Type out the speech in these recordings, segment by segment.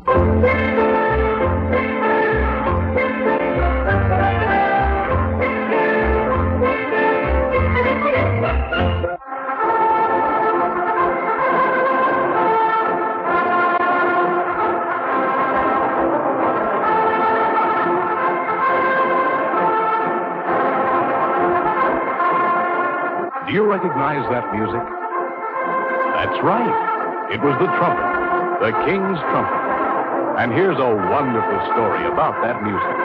Do you recognize that music? That's right. It was the trumpet, the king's trumpet. And here's a wonderful story about that music.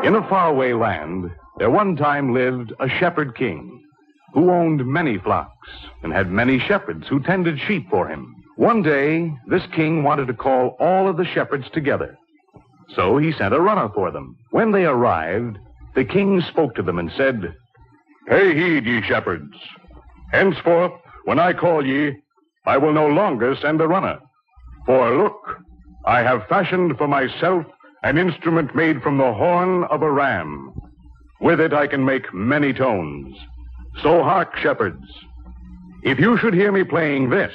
In a faraway land, there one time lived a shepherd king who owned many flocks and had many shepherds who tended sheep for him. One day, this king wanted to call all of the shepherds together. So he sent a runner for them. When they arrived, the king spoke to them and said, "Pay heed, ye shepherds. Henceforth, when I call ye, I will no longer send a runner. For look, I have fashioned for myself an instrument made from the horn of a ram. With it I can make many tones. So hark, shepherds. If you should hear me playing this,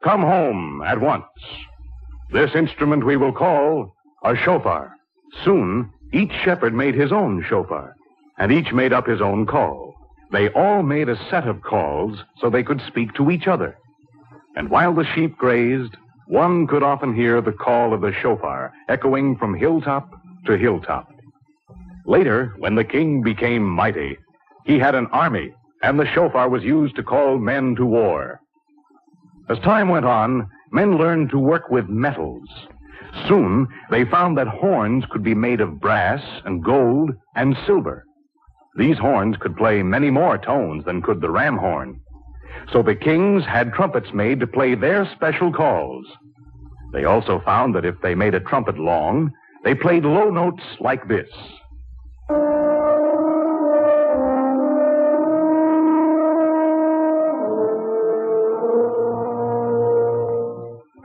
come home at once. This instrument we will call a shofar." Soon, each shepherd made his own shofar, and each made up his own call. They all made a set of calls so they could speak to each other. And while the sheep grazed, one could often hear the call of the shofar echoing from hilltop to hilltop. Later, when the king became mighty, he had an army, and the shofar was used to call men to war. As time went on, men learned to work with metals. Soon, they found that horns could be made of brass and gold and silver. These horns could play many more tones than could the ram horn. So the kings had trumpets made to play their special calls. They also found that if they made a trumpet long, they played low notes like this.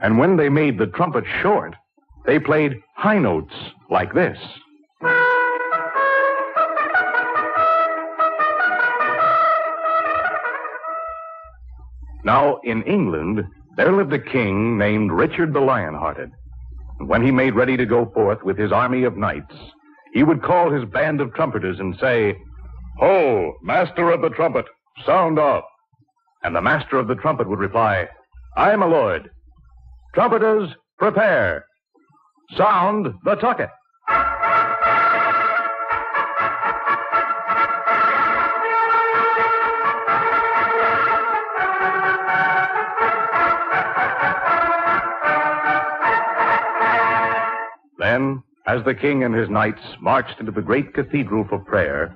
And when they made the trumpet short, they played high notes like this. Now, in England, there lived a king named Richard the Lionhearted. And when he made ready to go forth with his army of knights, he would call his band of trumpeters and say, "Ho, master of the trumpet, sound off." And the master of the trumpet would reply, "Aye, my lord. Trumpeters, prepare. Sound the tucket." Then, as the king and his knights marched into the great cathedral for prayer,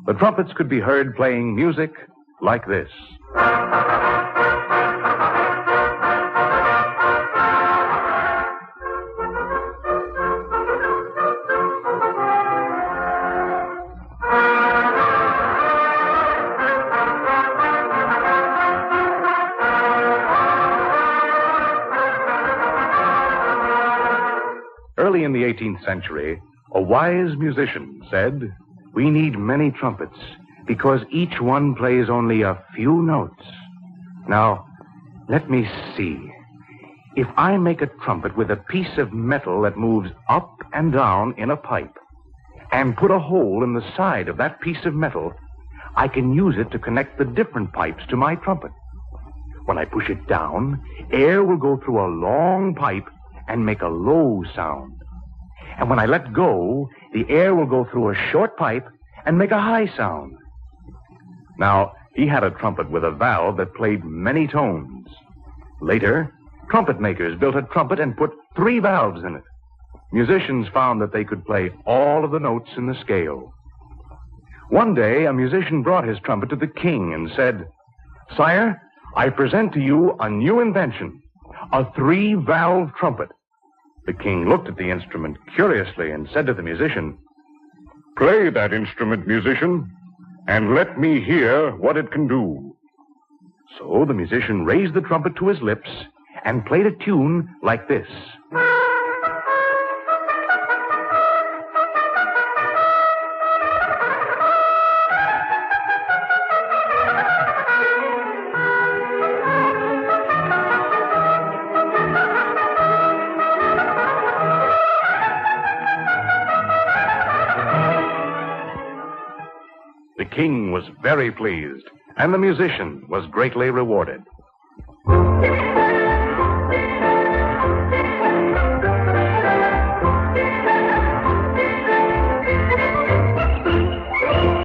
the trumpets could be heard playing music like this. Early in the 18th century, a wise musician said, "We need many trumpets because each one plays only a few notes." Now, let me see. If I make a trumpet with a piece of metal that moves up and down in a pipe and put a hole in the side of that piece of metal, I can use it to connect the different pipes to my trumpet. When I push it down, air will go through a long pipe and make a low sound. And when I let go, the air will go through a short pipe and make a high sound. Now, he had a trumpet with a valve that played many tones. Later, trumpet makers built a trumpet and put 3 valves in it. Musicians found that they could play all of the notes in the scale. One day, a musician brought his trumpet to the king and said, "Sire, I present to you a new invention, a 3-valve trumpet." The king looked at the instrument curiously and said to the musician, "Play that instrument, musician, and let me hear what it can do." So the musician raised the trumpet to his lips and played a tune like this. king was very pleased, and the musician was greatly rewarded.